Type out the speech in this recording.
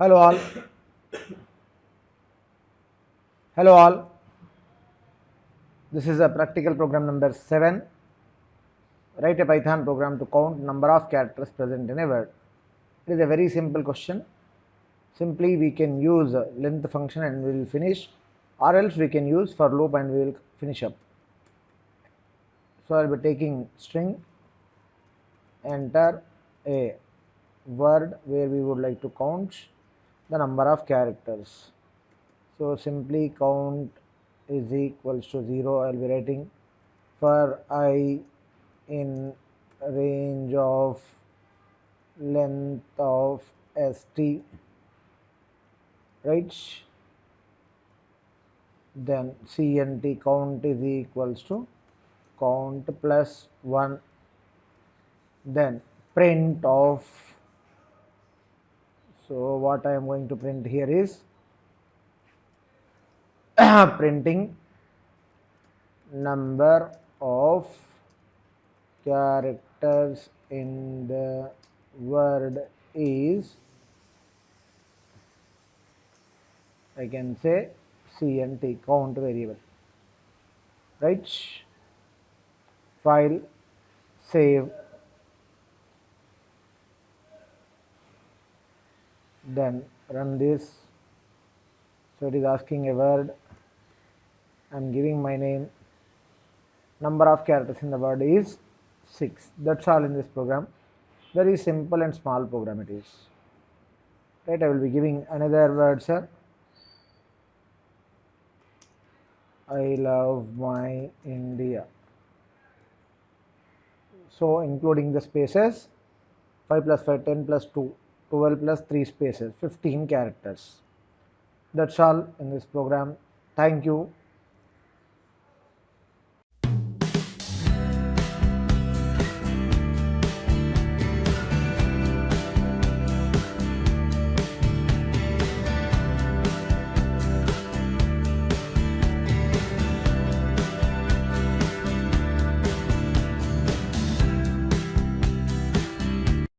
Hello all. Hello all. This is a practical program number 7. Write a Python program to count number of characters present in a word. It is a very simple question. Simply we can use length function and we will finish, or else we can use for loop and we will finish up. So I will be taking string, enter a word where we would like to count the number of characters. So simply count is equals to 0. I will be writing for I in range of length of st, right? Then cnt count is equals to count plus 1. Then print of, so what I am going to print here is printing number of characters in the word is, I can say cnt count variable, right? File, save, then run this. So it is asking a word, I am giving my name, number of characters in the word is 6. That's all in this program. Very simple and small program it is, right? I will be giving another word, sir. I love my India. So including the spaces, 5 plus 5, 10 plus 2, 12 plus 3 spaces, 15 characters. That's all in this program. Thank you.